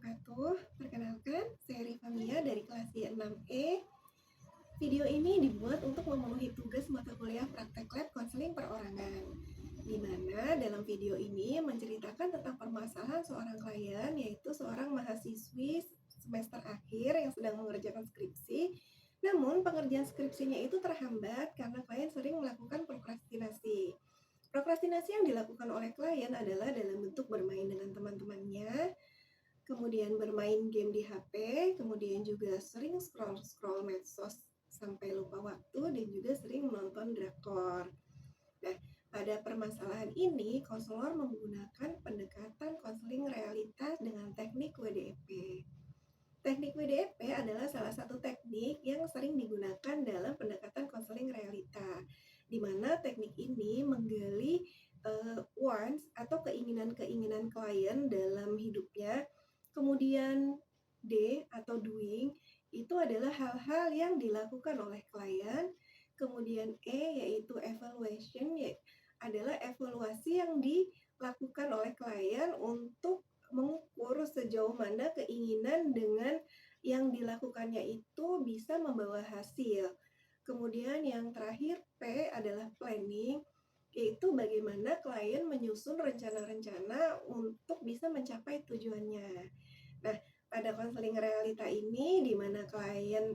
wabarakatuh. Perkenalkan, saya Rifa Mia dari kelas Y6E. Video ini dibuat untuk memenuhi tugas mata kuliah praktek lab konseling perorangan, di mana dalam video ini menceritakan tentang permasalahan seorang klien, yaitu seorang mahasiswi semester akhir yang sedang mengerjakan skripsi. Namun, pengerjaan skripsinya itu terhambat karena klien sering melakukan prokrastinasi. Prokrastinasi yang dilakukan oleh klien adalah dalam bentuk bermain dengan teman-temannya, kemudian bermain game di HP, kemudian juga sering scroll medsos sampai lupa waktu, dan juga sering menonton drakor. Nah, pada permasalahan ini, konselor menggunakan pendekatan konseling realitas dengan teknik WDEP. Teknik WDEP adalah salah satu teknik yang sering digunakan dalam pendekatan konseling realita, di mana teknik ini menggali wants atau keinginan-keinginan klien dalam hidupnya. Kemudian D atau doing itu adalah hal-hal yang dilakukan oleh klien. Kemudian E yaitu evaluation, adalah evaluasi yang dilakukan oleh klien untuk mengukur sejauh mana keinginan dengan yang dilakukannya itu bisa membawa hasil. Kemudian yang terakhir P adalah planning, yaitu bagaimana klien menyusun rencana-rencana untuk bisa mencapai tujuannya. Nah, pada konseling realita ini, di mana klien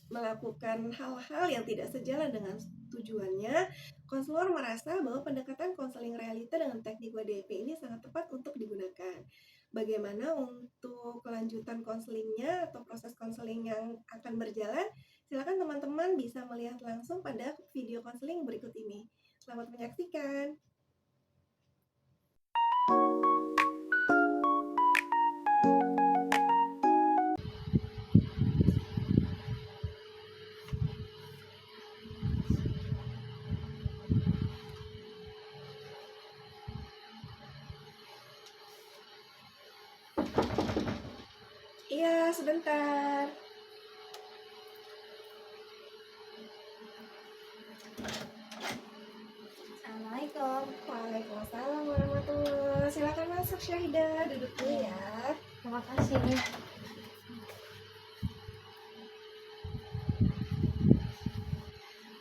melakukan hal-hal yang tidak sejalan dengan tujuannya, konselor merasa bahwa pendekatan konseling realita dengan teknik WDP ini sangat tepat untuk digunakan. Bagaimana untuk kelanjutan konselingnya atau proses konseling yang akan berjalan? Silakan teman-teman bisa melihat langsung pada video konseling berikut ini. Selamat menyaksikan. Iya, sebentar. Assalamualaikum. Waalaikumsalam warahmatullahi. Silakan masuk Syahidah, duduk dulu ya. Terima kasih.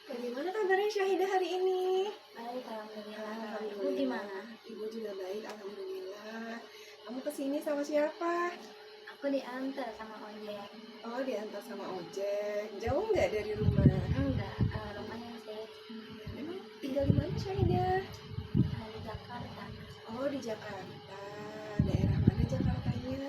Bagaimana kabarnya Syahidah hari ini? Baik, alhamdulillah. Ibu Alhamdulillah. gimana? Ibu juga baik, alhamdulillah. Kamu kesini sama siapa? Aku diantar sama ojek. Oh, diantar sama ojek. Jauh nggak dari rumah? Enggak, rumahnya sih Emang tinggal di mana Syahidah? di Jakarta. Oh, di Jakarta. Daerah mana Jakartanya?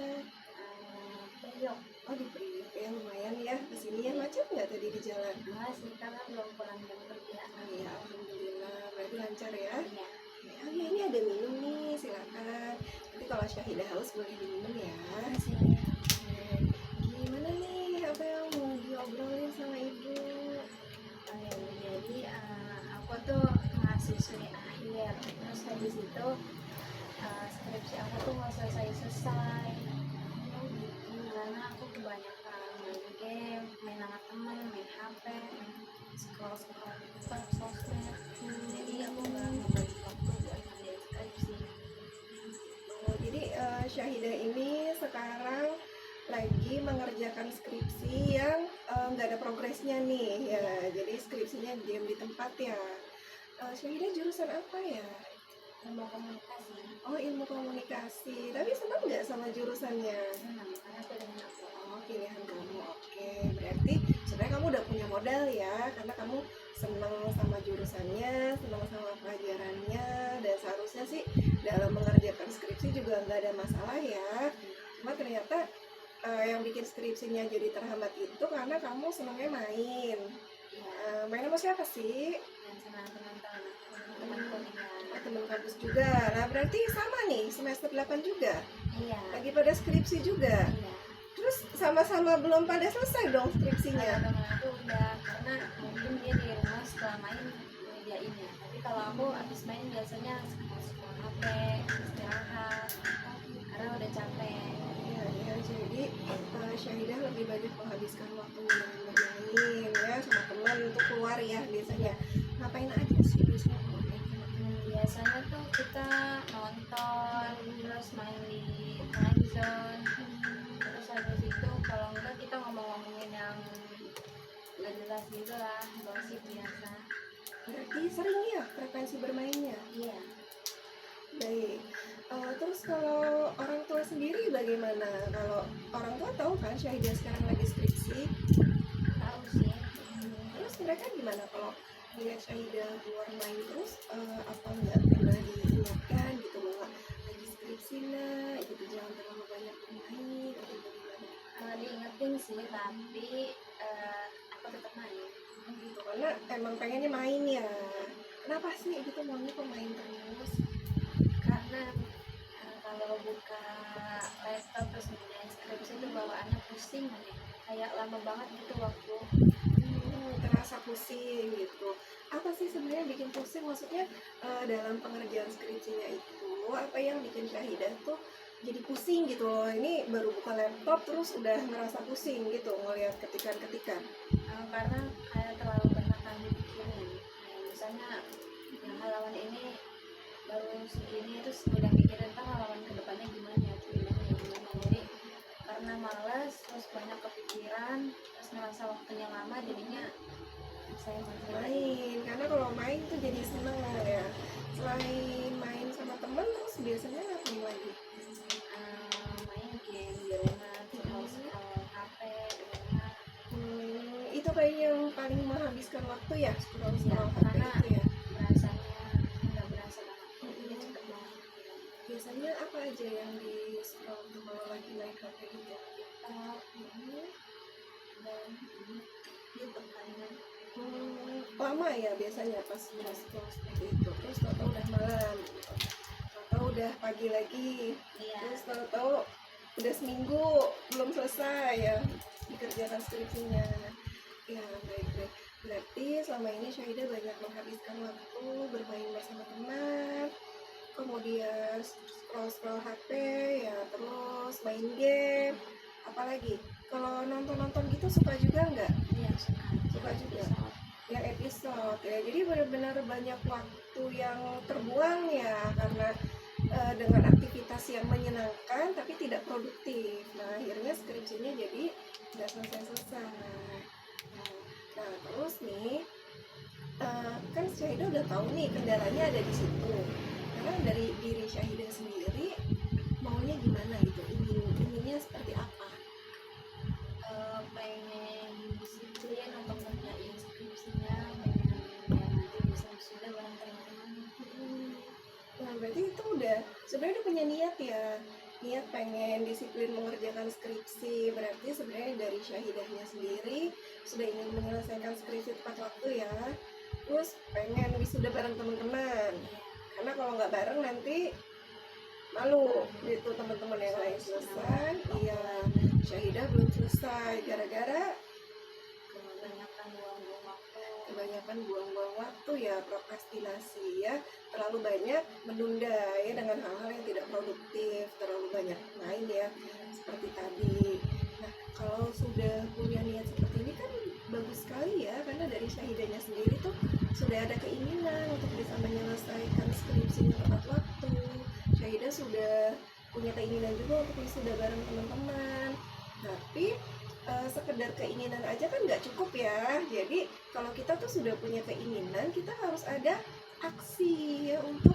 Priok. Oh, di Priok ya, lumayan ya. Kesini ya, macet nggak tadi di jalan? Enggak sih, karena belum pulang jam kerja. Oh iya, alhamdulillah. Berarti lancar ya? Iya. Oh iya, ini ada minum nih, silakan. Nanti kalau Syahidah haus boleh diminum ya. Makasih. Gimana nih, apa yang mau diobrolin sama ibu? Jadi aku tuh mahasiswi akhir. Terus habis itu skripsi aku tuh nggak selesai-selesai. Karena aku kebanyakan main game, main sama temen, main HP, scroll sosmed. Jadi aku nggak ngebagi waktu buat ngerjain skripsi. Oh, jadi Syahidah ini sekarang lagi mengerjakan skripsi yang nggak ada progresnya nih ya. Jadi skripsinya diam di tempat ya. Syahidah jurusan apa ya? Ilmu komunikasi. Oh, ilmu komunikasi. Tapi senang nggak sama jurusannya? Senang karena pilihan aku. Oh, pilihan kamu. Oke, berarti sebenarnya kamu udah punya modal ya, karena kamu senang sama jurusannya, senang sama pelajarannya, dan seharusnya sih dalam mengerjakan skripsi juga nggak ada masalah ya. Cuma ternyata yang bikin skripsinya jadi terhambat itu karena kamu senangnya main. Main sama siapa sih? Dan sama teman-teman kuliah. Teman kampus juga. Nah, berarti sama nih, semester 8 juga. Iya. Lagi pada skripsi juga. Iya. Terus sama-sama belum pada selesai dong Kalau skripsinya. temen aku udah, karena mungkin dia di rumah setelah main ngerjain ya. Tapi kalau aku habis main biasanya scroll HP, istirahat, karena udah capek. Ya, jadi Syahidah lebih banyak menghabiskan waktunya dengan bermain ya sama teman untuk keluar ya biasanya. Ngapain aja sih biasanya kalau kayak gitu? Biasanya tuh kita nonton, terus main di time zone, jelas gitu lah, gosip biasa. Berarti sering ya frekuensi bermainnya? Iya, Baik. Terus kalau orang tua sendiri bagaimana? Kalau orang tua tahu kan Syahidah sekarang lagi skripsi. tahu sih. Terus mereka gimana kalau melihat Syahidah keluar main terus, apa nggak pernah diingatkan gitu bahwa lagi skripsi nak, gitu jangan terlalu banyak bermain atau bagaimana? Diingetin sih, tapi aku tetap main. Gitu karena emang pengennya main ya. Kenapa sih gitu maunya pemain terus? Karena kalau buka laptop terus ngerjain skripsi itu bawaannya pusing aja, kayak lama banget gitu waktu. Terasa pusing gitu. Apa sih sebenarnya bikin pusing? Maksudnya dalam pengerjaan skripsinya itu apa yang bikin Syahidah tuh jadi pusing gitu loh? Ini baru buka laptop terus udah ngerasa pusing gitu ngelihat ketikan-ketikan. Karena kayak terlalu banyak yang dipikirin, kayak misalnya yang halaman ini baru segini terus udah mikirin ntar halaman kedepannya gimana, jadi karena malas terus banyak kepikiran terus ngerasa waktunya lama, jadinya saya main. Main, karena kalau main tuh jadi seneng ya. Selain main sama temen terus biasanya ngapain lagi? Main game di rumah, terus HP di rumah. Itu kayaknya yang paling menghabiskan waktu ya, scroll Ya, scroll HP karena itu ya. berasanya nggak berasa banget, waktunya cepet banget. Biasanya apa aja yang di scroll tuh kalau lagi main HP gitu? Ini dan ini YouTube kayaknya. Lama ya biasanya pas scroll seperti itu. Terus tahu-tahu udah malam, gitu. Tahu-tahu udah pagi lagi. Iya. Terus tahu-tahu udah seminggu belum selesai ya dikerjakan skripsinya. Ya baik-baik. Berarti selama ini Syahidah banyak menghabiskan waktu bermain bersama teman, kemudian scroll HP ya, terus main game, apalagi kalau nonton-nonton gitu suka juga nggak? Iya, Suka juga yang episode ya, jadi benar-benar banyak waktu yang terbuang ya karena dengan aktivitas yang menyenangkan tapi tidak produktif. Nah akhirnya skripsinya jadi nggak selesai-selesai. Nah terus nih kan Syahidah udah tahu nih kendalanya ada di situ. Karena dari diri Syahidah sendiri maunya gimana gitu, inginnya seperti apa? Pengen disiplin untuk ngerjain skripsinya, pengen ya nanti bisa wisuda bareng teman-teman. Nah berarti itu udah sebenarnya udah punya niat ya, niat pengen disiplin mengerjakan skripsi. Berarti sebenarnya dari Syahidahnya sendiri sudah ingin menyelesaikan skripsi tepat waktu ya. Terus pengen wisuda bareng teman-teman, karena kalau nggak bareng nanti malu gitu teman-teman yang lain selesai, iya Syahidah belum selesai gara-gara kebanyakan buang-buang waktu ya, prokrastinasi ya, terlalu banyak menunda ya dengan hal-hal yang tidak produktif, terlalu banyak main ya seperti tadi. Nah kalau sudah punya niat seperti ini kan bagus sekali ya, karena dari Syahidahnya sendiri tuh sudah ada keinginan untuk bisa menyelesaikan skripsinya tepat waktu. Syahidah sudah punya keinginan juga untuk wisuda bareng teman-teman, tapi sekedar keinginan aja kan nggak cukup ya. Jadi kalau kita tuh sudah punya keinginan, kita harus ada aksi ya untuk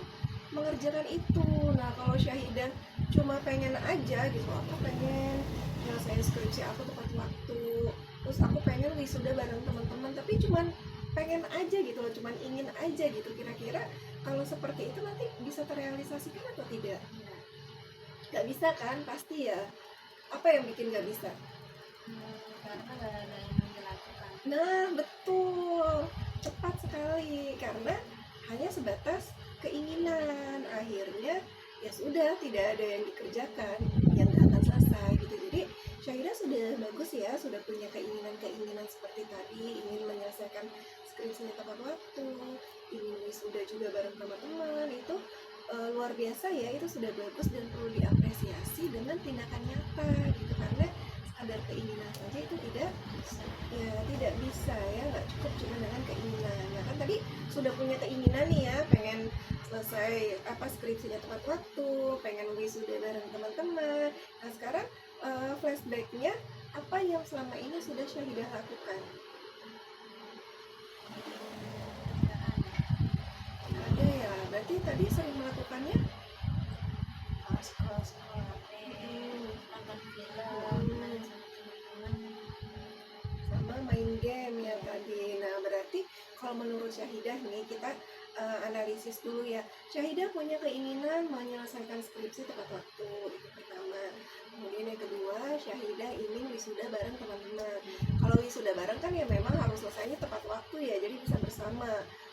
mengerjakan itu. Nah kalau Syahidah cuma pengen aja gitu, aku pengen nyelesain skripsi aku tepat waktu, terus aku pengen wisuda bareng teman-teman, tapi cuman pengen aja gitu loh, cuman ingin aja gitu, kira-kira kalau seperti itu nanti bisa terrealisasikan atau tidak? Nggak bisa kan pasti ya. Apa yang bikin nggak bisa? Karena gak ada yang dilakukan. Nah betul, tepat sekali, karena hanya sebatas keinginan, akhirnya ya sudah tidak ada yang dikerjakan, yang nggak akan selesai gitu. Jadi Syahidah sudah bagus ya, sudah punya keinginan-keinginan seperti tadi, ingin menyelesaikan skripsinya tepat waktu, ingin wisuda juga bareng teman-teman, itu luar biasa ya, itu sudah bagus dan perlu diapresiasi dengan tindakan nyata gitu. Karena sekadar keinginan saja itu tidak bisa ya, nggak cukup cuma dengan keinginan. Nah kan tadi sudah punya keinginan nih ya, pengen selesai skripsinya tepat waktu, pengen wisuda bareng teman-teman. Nah sekarang flashbacknya apa yang selama ini sudah Syahidah lakukan? berarti tadi sering melakukannya scroll scroll HP, nonton film, main sama teman-teman. sama main game ya tadi. Nah berarti kalau menurut Syahidah nih kita analisis dulu ya. Syahidah punya keinginan menyelesaikan skripsi tepat waktu, itu pertama. Kemudian yang kedua, Syahidah ingin wisuda bareng teman-teman. Kalau wisuda bareng kan ya memang harus selesainya tepat waktu ya, jadi bisa bersama.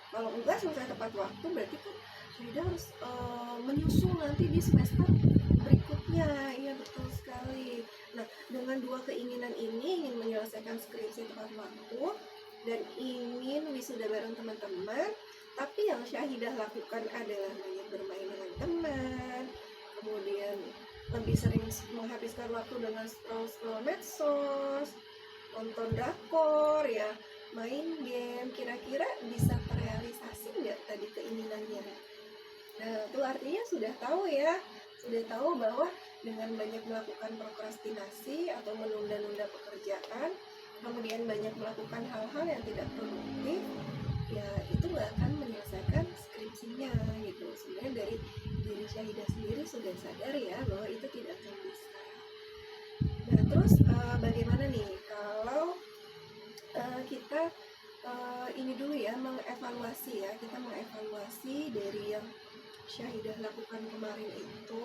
Kalau enggak selesai tepat waktu berarti kan Syahidah harus menyusul nanti di semester berikutnya. Iya betul sekali. Nah dengan dua keinginan ini, ingin menyelesaikan skripsi tepat waktu dan ingin wisuda bareng teman-teman, tapi yang Syahidah lakukan adalah banyak bermain dengan teman, kemudian lebih sering menghabiskan waktu dengan scroll-scroll medsos, nonton drakor ya, main game. Kira-kira bisa terrealisasi nggak tadi keinginannya? Nah itu artinya sudah tahu ya, sudah tahu bahwa dengan banyak melakukan prokrastinasi atau menunda-nunda pekerjaan, kemudian banyak melakukan hal-hal yang tidak produktif, ya itu nggak akan menyelesaikan skripsinya gitu. Sebenarnya dari diri Syahidah sendiri sudah sadar ya bahwa itu tidak akan bisa. Nah terus bagaimana nih kalau kita ini dulu ya, mengevaluasi ya, kita mengevaluasi dari yang Syahidah lakukan kemarin itu,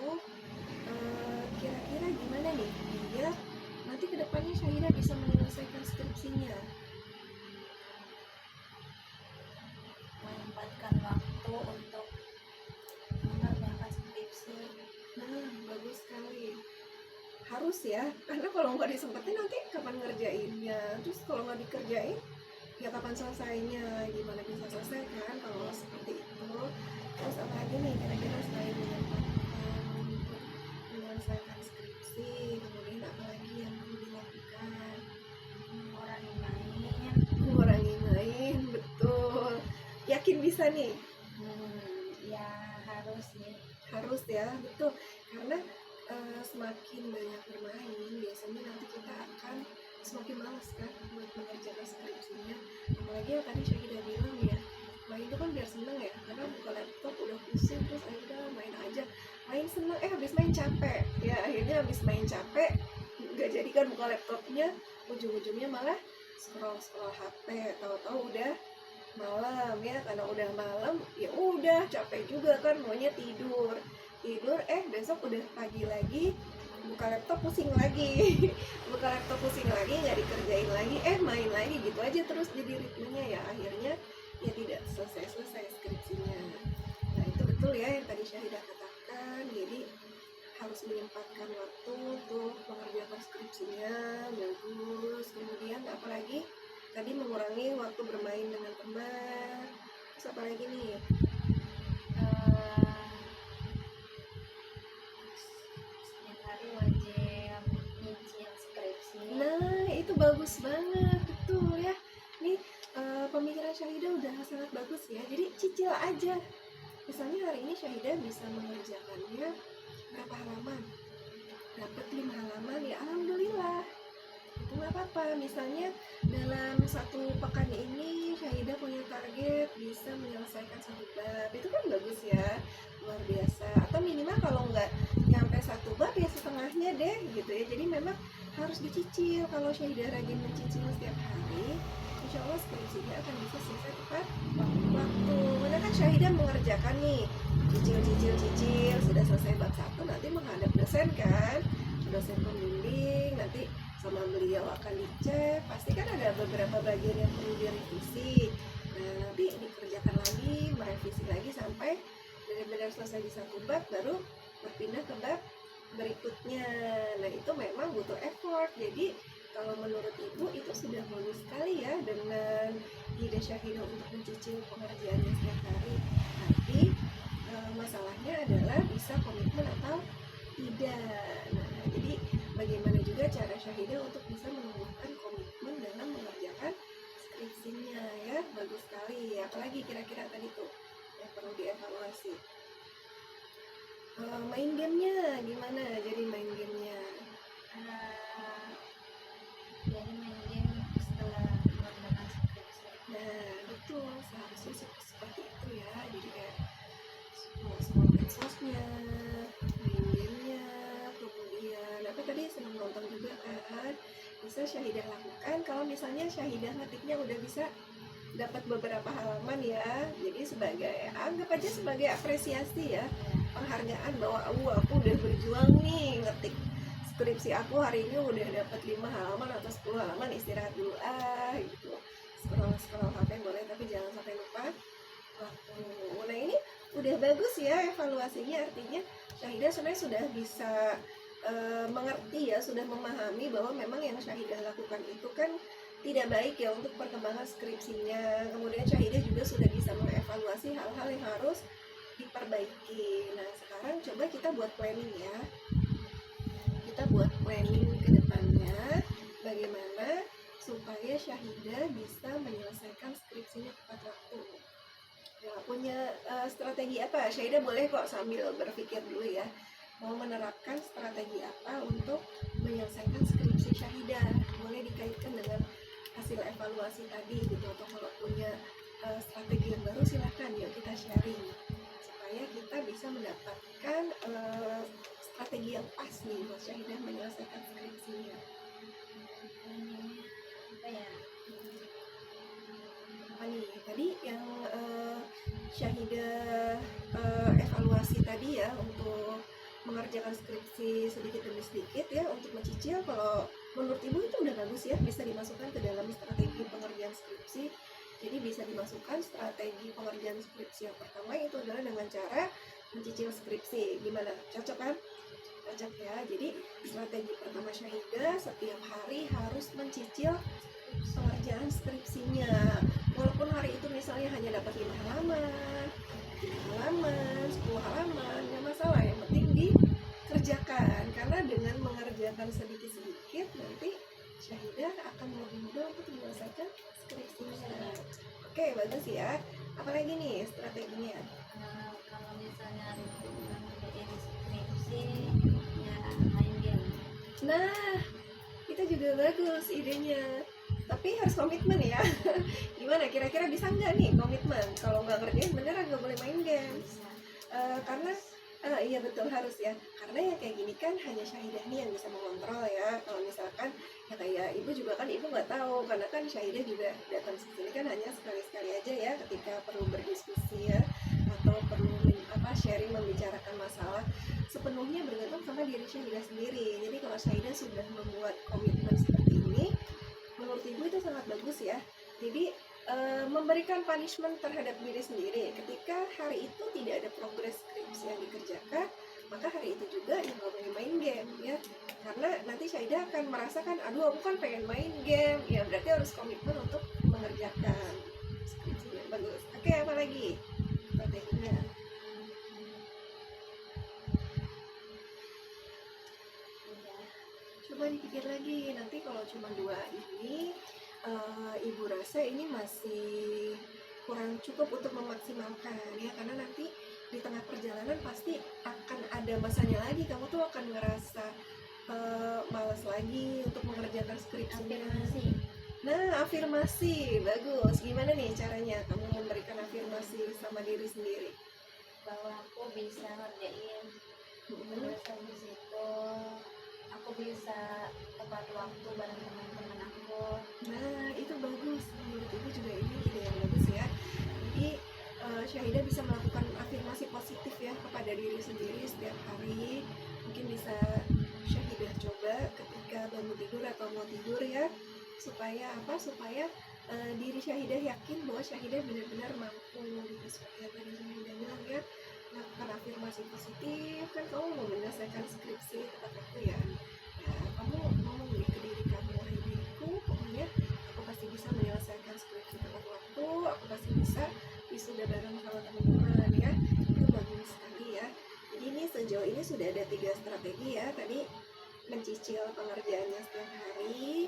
kira-kira gimana nih biar nanti kedepannya Syahidah bisa menyelesaikan skripsinya. Menyempatkan waktu untuk mengerjakan skripsi. Nah bagus sekali, harus ya, karena kalau nggak disempetin nanti kapan ngerjainnya, terus kalau nggak dikerjain ya kapan selesainya, gimana bisa selesai kan kalau seperti itu. Terus apa lagi nih kira-kira selain menyelesaikan skripsi, kemudian apa lagi yang perlu dilakukan? Mengurangi main, betul. Yakin bisa nih? Ya harus nih. Harus ya, betul. Karena semakin banyak bermain, biasanya nanti kita akan semakin malas kan buat mengerjakan skripsinya. Apalagi yang tadi Syahidah bilang ya, main itu kan biar seneng ya, karena buka laptop udah pusing, terus akhirnya main aja, main seneng, habis main capek ya, akhirnya habis main capek nggak jadi kan buka laptopnya, ujung-ujungnya malah scroll HP, tahu-tahu udah malam ya, karena udah malam ya udah capek juga kan, maunya tidur besok udah pagi lagi, buka laptop pusing lagi buka laptop pusing lagi, nggak dikerjain lagi, main lagi, gitu aja terus jadi ritmenya ya, akhirnya ya tidak selesai skripsinya. Nah itu betul ya yang tadi Syahidah katakan, jadi harus menyempatkan waktu untuk mengerjakan skripsinya, bagus. Kemudian apalagi tadi mengurangi waktu bermain dengan teman, terus apa lagi nih? Setiap hari wajib nyicil skripsi. Nah itu bagus banget, betul ya. Nih pemikiran Syahidah udah sangat bagus ya, jadi cicil aja. Misalnya hari ini Syahidah bisa mengerjakannya berapa halaman, dapat 5 halaman ya alhamdulillah, itu nggak apa-apa. Misalnya dalam satu pekan ini Syahidah punya target bisa menyelesaikan 1 bab, itu kan bagus ya, luar biasa. Atau minimal kalau nggak nyampe 1 bab ya setengahnya deh gitu ya. Jadi memang harus dicicil. Kalau Syahidah rajin mencicil setiap hari, insya Allah skripsinya akan bisa selesai tepat waktu. Karena kan Syahidah mengerjakan nih, cicil, sudah selesai bab 1, nanti menghadap dosen kan, dosen pembimbing, nanti sama beliau akan dicek, pasti kan ada beberapa bagian yang perlu direvisi. Nah nanti dikerjakan lagi, merevisi lagi sampai benar-benar selesai di 1 bab, baru berpindah ke bab berikutnya. Nah itu memang butuh effort. Jadi kalau menurut ibu itu sudah bagus sekali ya dengan ide Syahidah untuk mencicil pengerjaannya setiap hari. Tapi masalahnya adalah bisa komitmen atau tidak. Nah jadi bagaimana juga cara Syahidah untuk bisa menumbuhkan komitmen dalam mengerjakan skripsinya ya, bagus sekali. Apalagi kira-kira tadi tuh yang perlu dievaluasi. Main gamenya gimana? Jadi main gamenya Jadi main game setelah mengerjakan skripsi. nah betul, seharusnya seperti itu ya. Jadi kayak produknya, main gamenya, kemudian apa tadi, senang nonton juga kan, bisa Syahidah lakukan. Kalau misalnya Syahidah ngetiknya udah bisa dapat beberapa halaman ya, jadi sebagai, anggap aja sebagai apresiasi ya, penghargaan bahwa aku udah berjuang nih ngetik skripsi aku hari ini, udah dapat 5 halaman atau 10 halaman, istirahat dulu gitu. Scroll HP boleh, tapi jangan sampai lupa waktu. Nah ini udah bagus ya evaluasinya, artinya Syahidah sebenarnya sudah bisa mengerti ya, sudah memahami bahwa memang yang Syahidah lakukan itu kan tidak baik ya untuk perkembangan skripsinya. Kemudian Syahidah juga sudah bisa mengevaluasi hal-hal yang harus diperbaiki. Nah sekarang coba kita buat planning ya, kita buat planning ke depannya bagaimana supaya Syahidah bisa menyelesaikan skripsinya tepat waktu. Ya, punya strategi apa? Syahidah boleh kok sambil berpikir dulu ya, mau menerapkan strategi apa untuk menyelesaikan skripsi Syahidah. Boleh dikaitkan dengan hasil evaluasi tadi gitu, atau kalau punya strategi yang baru silahkan yuk kita sharing supaya kita bisa mendapatkan strategi yang pas nih buat Syahidah menyelesaikan skripsinya. Apa ya? Apa nih tadi yang Syahidah evaluasi tadi ya, untuk mengerjakan skripsi sedikit demi sedikit ya, untuk mencicil. Kalau menurut Ibu itu udah bagus ya, bisa dimasukkan ke dalam strategi pengerjaan skripsi. Jadi bisa dimasukkan strategi pengerjaan skripsi yang pertama itu adalah dengan cara mencicil skripsi. Gimana? Cocok kan? Cocok ya. Jadi strategi pertama Syahidah setiap hari harus mencicil pengerjaan skripsinya. Walaupun hari itu misalnya hanya dapat 5 halaman, 10 halaman, nggak masalah, yang penting dikerjakan. Karena dengan mengerjakan sedikit-sedikit nanti Syahidah akan lebih mudah untuk menyelesaikan skripsinya. Oke, bagus ya. Apalagi nih strateginya? Kalau misalnya ngerjain skripsi ya main game. Nah, itu juga bagus idenya. Tapi harus komitmen ya. Gimana kira-kira bisa nggak nih komitmen? Kalau nggak ngerjain beneran nggak boleh main game. Karena iya betul harus ya. Karena yang kayak gini kan hanya Syahidah nih yang bisa mengontrol ya. Kalau misalkan ya kayak Ibu juga kan, Ibu nggak tahu karena kan Syahidah juga datang ke sini kan hanya sekali-sekali aja ya, ketika perlu berdiskusi ya, atau perlu sharing, membicarakan masalah. Sepenuhnya bergantung sama diri Syahidah sendiri. Jadi kalau Syahidah sudah membuat komitmen seperti ini, menurut Ibu itu sangat bagus ya. Jadi memberikan punishment terhadap diri sendiri ketika hari itu tidak ada progres skripsi yang dikerjakan, maka hari itu juga ya nggak boleh main game ya. Karena nanti Syahidah akan merasakan, aduh aku kan pengen main game ya, berarti harus komitmen untuk mengerjakan skripsinya. Bagus. Oke, apa lagi strateginya? Coba dipikir lagi, nanti kalau cuma 2 ini Ibu rasa ini masih kurang cukup untuk memaksimalkan ya, karena nanti di tengah perjalanan pasti akan ada masanya lagi, kamu tuh akan ngerasa malas lagi untuk mengerjakan skripsinya. Afirmasi. Nah, afirmasi bagus. Gimana nih caranya kamu memberikan afirmasi sama diri sendiri? Bahwa aku bisa ngerjain. Terus habis itu aku bisa tepat waktu bareng teman-teman aku. Nah, itu bagus. Menurut Ibu juga ini ide yang bagus ya. Jadi Syahidah bisa melakukan afirmasi positif ya kepada diri sendiri setiap hari. Mungkin bisa Syahidah coba ketika bangun tidur atau mau tidur ya. Supaya apa? Supaya diri Syahidah yakin bahwa Syahidah benar-benar mampu gitu. Seperti yang tadi Syahidah bilang ya, melakukan afirmasi positif. Kan kamu mau menyelesaikan skripsi tepat waktu ya. Kamu ngomong nih ke diri kamu, hai diriku, pokoknya aku pasti bisa menyelesaikan skripsi tepat waktu, aku pasti bisa wisuda bareng sama teman-teman ya. Itu bagus sekali ya. Jadi ini sejauh ini sudah ada 3 strategi ya. Tadi mencicil pengerjaannya setiap hari.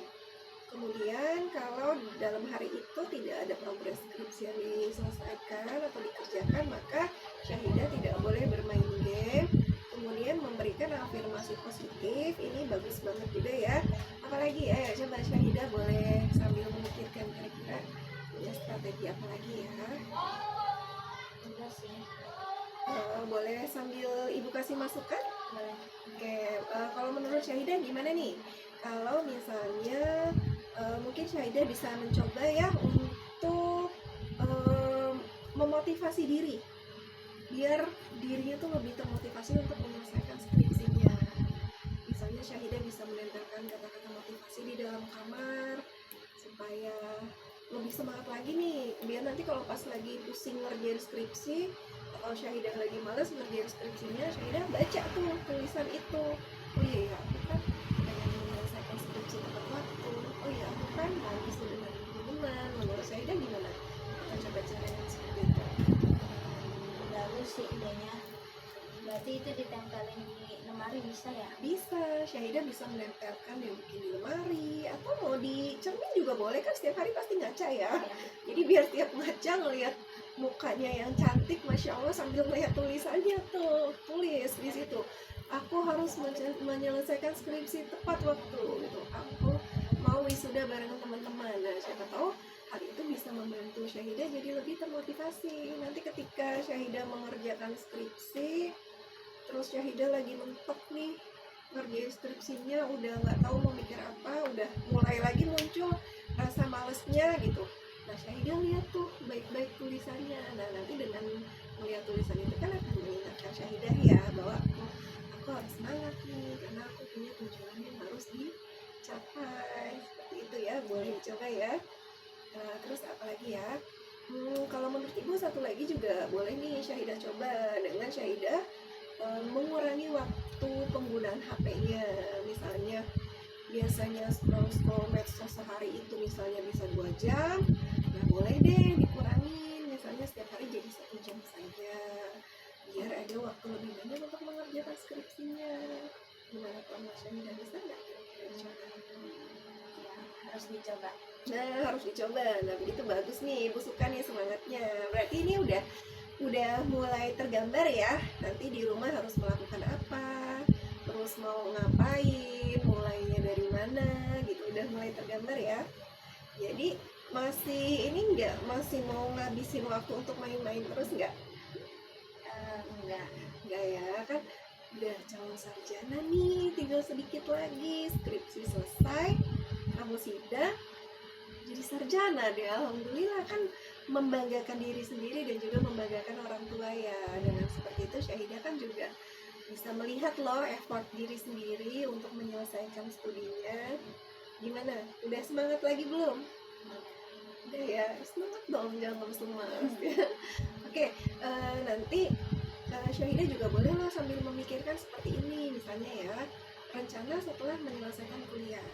Kemudian kalau dalam hari itu tidak ada progres skripsi yang diselesaikan atau dikerjakan, maka Syahidah tidak boleh bermain game. Kemudian memberikan afirmasi positif, ini bagus banget juga ya. Apalagi ya, coba Syahidah boleh sambil memikirkan kira-kira punya strategi apa lagi ya. Enggak sih. boleh sambil Ibu kasih masukan? Boleh. Oke, kalau menurut Syahidah gimana nih? Kalau misalnya mungkin Syahidah bisa mencoba ya untuk memotivasi diri, biar dirinya tuh lebih termotivasi untuk menyelesaikan skripsinya. Misalnya Syahidah bisa menempelkan kata-kata motivasi di dalam kamar supaya lebih semangat lagi nih, biar nanti kalau pas lagi pusing ngerjain skripsi atau Syahidah lagi males ngerjain skripsinya, Syahidah baca tuh tulisan itu. Oh iya ya, aku kan pengen menyelesaikan skripsi tepat waktu. Oh iya, aku kan mau wisuda dari teman. Menurut Syahidah gimana? Kita coba cara yang seperti itu. Bagus sih idenya. Berarti itu ditempelin di lemari bisa ya? Bisa, Syahidah bisa menempelkan yang mungkin di lemari atau mau di cermin juga boleh, kan setiap hari pasti ngaca ya. Jadi biar tiap ngaca ngelihat mukanya yang cantik, Masya Allah, sambil melihat tulisannya tuh, tulis di situ. Aku harus menyelesaikan skripsi tepat waktu gitu. Aku mau wisuda bareng teman-teman. Nah, siapa tahu hal itu bisa membantu Syahidah jadi lebih termotivasi. Nanti ketika Syahidah mengerjakan skripsi, terus Syahidah lagi mentok nih ngerjain skripsinya, udah nggak tahu mau mikir apa, udah mulai lagi muncul rasa malesnya gitu. Nah, Syahidah lihat tuh baik-baik tulisannya. Nah, nanti dengan melihat tulisan itu kan akan mengingatkan Syahidah ya bahwa aku harus semangat nih karena aku punya tujuan yang harus dicapai. Seperti itu ya, boleh dicoba ya. Terus apa lagi ya? Kalau menurut Ibu satu lagi juga boleh nih Syahidah coba, dengan Syahidah mengurangi waktu penggunaan HP-nya. Misalnya biasanya scroll medsos sehari itu misalnya bisa 2 jam, nah boleh deh dikurangin, misalnya setiap hari jadi 1 jam saja, biar ada waktu lebih banyak untuk mengerjakan skripsinya. Gimana kalau Mas Syahidah, bisa nggak? Ya, harus dicoba. Nah, harus dicoba. Nah, begitu bagus nih, Ibu suka nih semangatnya. Berarti ini udah mulai tergambar ya, nanti di rumah harus melakukan apa, terus mau ngapain, mulainya dari mana gitu, udah mulai tergambar ya. Jadi masih ini masih mau ngabisin waktu untuk main-main terus nggak? Enggak ya, kan udah calon sarjana nih, tinggal sedikit lagi, skripsi selesai, kamu sidang, jadi sarjana deh, alhamdulillah, kan membanggakan diri sendiri dan juga membanggakan orang tua ya. Dengan seperti itu Syahidah kan juga bisa melihat loh effort diri sendiri untuk menyelesaikan studinya. Gimana? Udah semangat lagi belum? Udah ya, semangat dong, jangan lemas ya. Oke, nanti Syahidah juga boleh loh sambil memikirkan seperti ini, misalnya ya, rencana setelah menyelesaikan kuliah.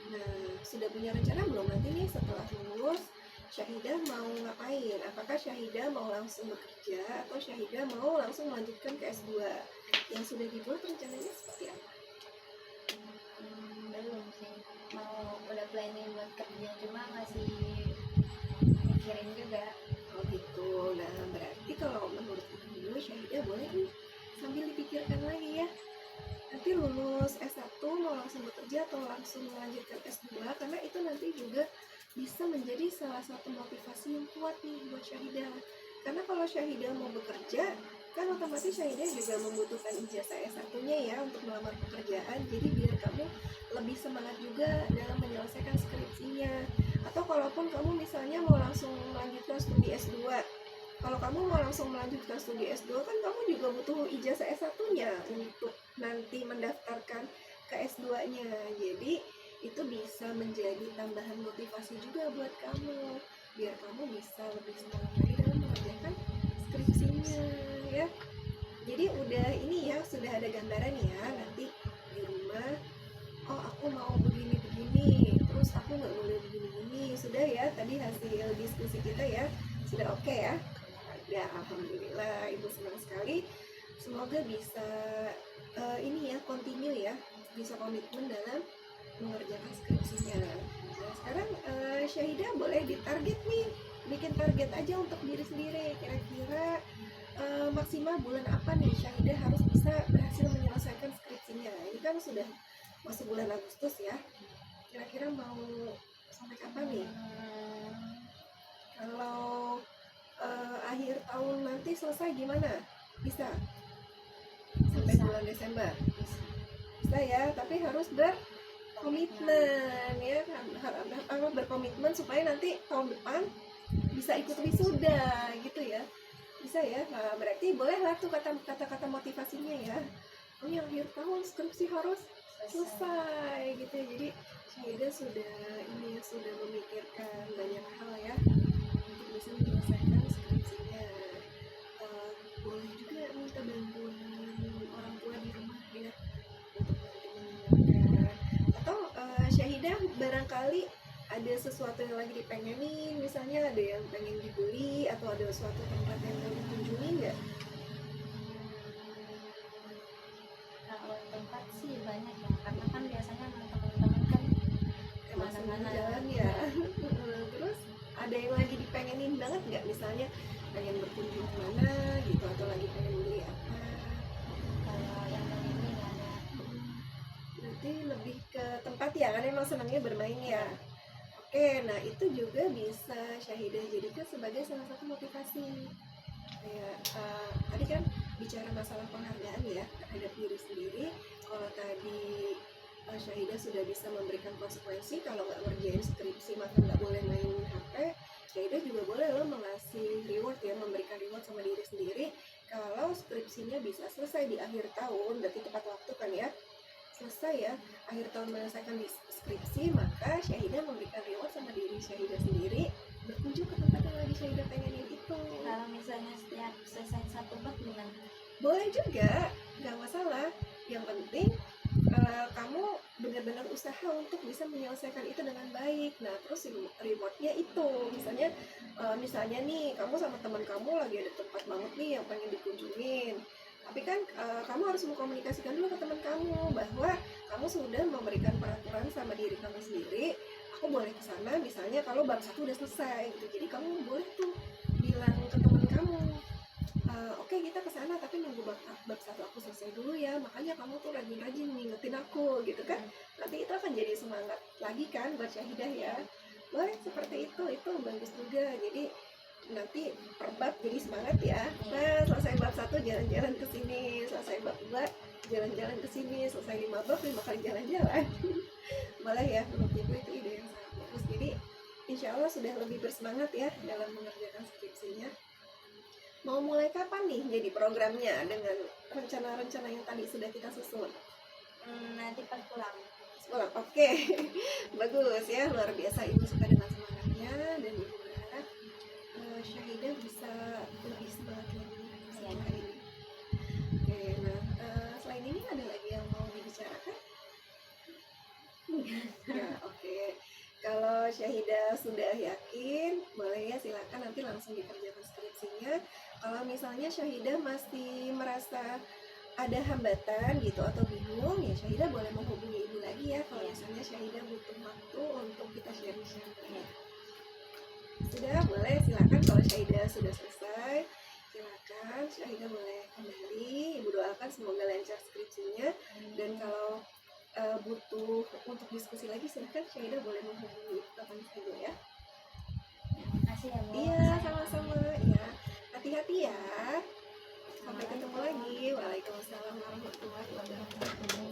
Nah, sudah punya rencana belum nanti nih setelah lulus Syahidah mau ngapain? Apakah Syahidah mau langsung bekerja atau Syahidah mau langsung melanjutkan ke S2? Yang sudah dibuat rencananya seperti apa? Belum sih, mau udah planning buat kerja, cuma masih mikirin juga. Oh gitu. Nah, berarti kalau menurut Ibu Syahidah boleh nih sambil dipikirkan lagi ya, nanti lulus S1 mau langsung bekerja atau langsung melanjutkan S2, karena itu nanti juga bisa menjadi salah satu motivasi yang kuat nih buat Syahidah. Karena kalau Syahidah mau bekerja, kan otomatis Syahidah juga membutuhkan ijazah S1-nya ya untuk melamar pekerjaan. Jadi biar kamu lebih semangat juga dalam menyelesaikan skripsinya. Atau kalaupun kamu misalnya mau langsung melanjutkan studi S2, kalau kamu mau langsung melanjutkan studi S2 kan kamu juga butuh ijazah S1-nya untuk nanti mendaftarkan ke S2-nya. Jadi itu bisa menjadi tambahan motivasi juga buat kamu, biar kamu bisa lebih semangat lagi dalam mengerjakan skripsinya ya. Jadi udah ini ya, sudah ada gambaran ya nanti di rumah, oh aku mau begini-begini, terus aku nggak boleh begini-begini. Sudah ya, tadi hasil diskusi kita ya, sudah oke ya? Ya, alhamdulillah, Ibu senang sekali. Semoga bisa ini ya, continue ya, bisa komitmen dalam mengerjakan skripsinya. Nah, sekarang Syahidah boleh ditarget nih, bikin target aja untuk diri sendiri. Kira-kira maksimal bulan apa nih Syahidah harus bisa berhasil menyelesaikan skripsinya. Ini kan sudah masuk bulan Agustus ya. Kira-kira mau sampai kapan nih? Kalau akhir tahun nanti selesai gimana? Bisa sampai Bisa. bulan Desember. Bisa. Bisa ya, tapi harus berkomitmen ya kan, harus berkomitmen supaya nanti tahun depan bisa ikut wisuda gitu ya. Bisa ya. Nah, berarti bolehlah tuh kata-kata motivasinya ya. Oh, yang akhir tahun skripsi harus selesai gitu ya. Jadi Syahida sudah memikirkan banyak hal ya untuk bisa menyelesaikan skripsinya. Boleh juga minta bantuan orang tua di rumah ya untuk bantu mengingatkan. Atau Syahidah barangkali ada sesuatu yang lagi dipengenin, misalnya ada yang pengen dibeli atau ada suatu tempat yang mau dikunjungi nggak? Kalau tempat sih banyak ya, karena kan biasanya teman-teman kan Emang senang kemana-mana. jalan ya. Terus ada yang lagi dipengenin banget nggak, misalnya pengen berkunjung kemana gitu atau lagi pengen beli apa? Kalau yang ini nggak ada. Berarti lebih ke tempat ya, kan emang senangnya bermain ya. Oke, nah itu juga bisa Syahidah jadikan sebagai salah satu motivasi. Kayak tadi kan bicara masalah penghargaan ya terhadap diri sendiri. Kalau tadi Syahidah sudah bisa memberikan konsekuensi, kalau nggak ngerjain skripsi maka nggak boleh main HP. Syahidah juga boleh loh mengasih reward ya, memberikan reward sama diri sendiri kalau skripsinya bisa selesai di akhir tahun, berarti tepat waktu kan ya, selesai ya, akhir tahun menyelesaikan skripsi, maka Syahidah memberikan reward sama diri Syahidah sendiri, berkunjung ke tempat yang lagi Syahidah pengenin itu. Kalau misalnya setiap selesai satu bab gimana? Boleh juga, nggak masalah. Yang penting kamu benar-benar usaha untuk bisa menyelesaikan itu dengan baik. Nah, terus rewardnya itu, misalnya nih, kamu sama teman kamu lagi ada tempat banget nih yang pengen dikunjungin. Tapi kan kamu harus mengkomunikasikan dulu ke teman kamu bahwa kamu sudah memberikan peraturan sama diri kamu sendiri. Aku boleh ke sana, misalnya kalau bab 1 udah selesai gitu. Jadi kamu boleh tuh bilang ke teman kamu, oke, kita ke sana tapi nunggu bab 1 aku selesai dulu ya, makanya kamu tuh rajin-rajin ngingetin aku gitu kan. Nanti itu akan jadi semangat lagi kan buat Syahidah ya. Boleh seperti itu bagus juga. Jadi nanti per bab jadi semangat ya. Nah, selesai bab 1 jalan-jalan ke sini, selesai bab 2 jalan-jalan ke sini, selesai 5 bab 5 kali jalan-jalan. Boleh ya, menurut ibu itu ide yang sangat bagus. Jadi insya Allah sudah lebih bersemangat ya dalam mengerjakan skripsinya. Mau mulai kapan nih jadi programnya dengan rencana-rencana yang tadi sudah kita susun? Nanti pas pulang. Oke. Bagus ya, luar biasa, ibu suka dengan semangatnya dan ibu berharap Syahidah bisa lebih semangat lagi setelah ini. Oke, nah selain ini ada lagi yang mau dibicarakan? Ya, oke. Kalau Syahidah sudah yakin, boleh ya, silakan nanti langsung dikerjakan skripsinya. Kalau misalnya Syahidah masih merasa ada hambatan gitu atau bingung, ya Syahidah boleh menghubungi ibu lagi ya kalau misalnya Syahidah butuh waktu untuk kita sharing-sharing. Sudah, boleh, silakan. Kalau Syahidah sudah selesai, silakan Syahidah boleh kembali. Ibu doakan semoga lancar skripsinya. Dan kalau butuh untuk diskusi lagi, silakan Syahidah boleh menghubungi kapan saja ya. Makasih ya, Bu. Iya, sama-sama ya. Hati-hati ya. Sampai ketemu lagi. Waalaikumsalam warahmatullahi wabarakatuh.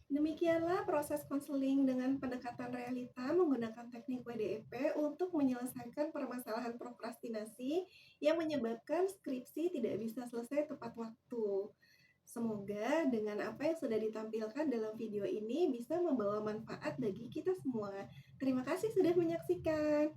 Demikianlah proses konseling dengan pendekatan realita menggunakan teknik WDEP untuk menyelesaikan permasalahan prokrastinasi yang menyebabkan skripsi tidak bisa selesai tepat waktu. Semoga dengan apa yang sudah ditampilkan dalam video ini bisa membawa manfaat bagi kita semua. Terima kasih sudah menyaksikan.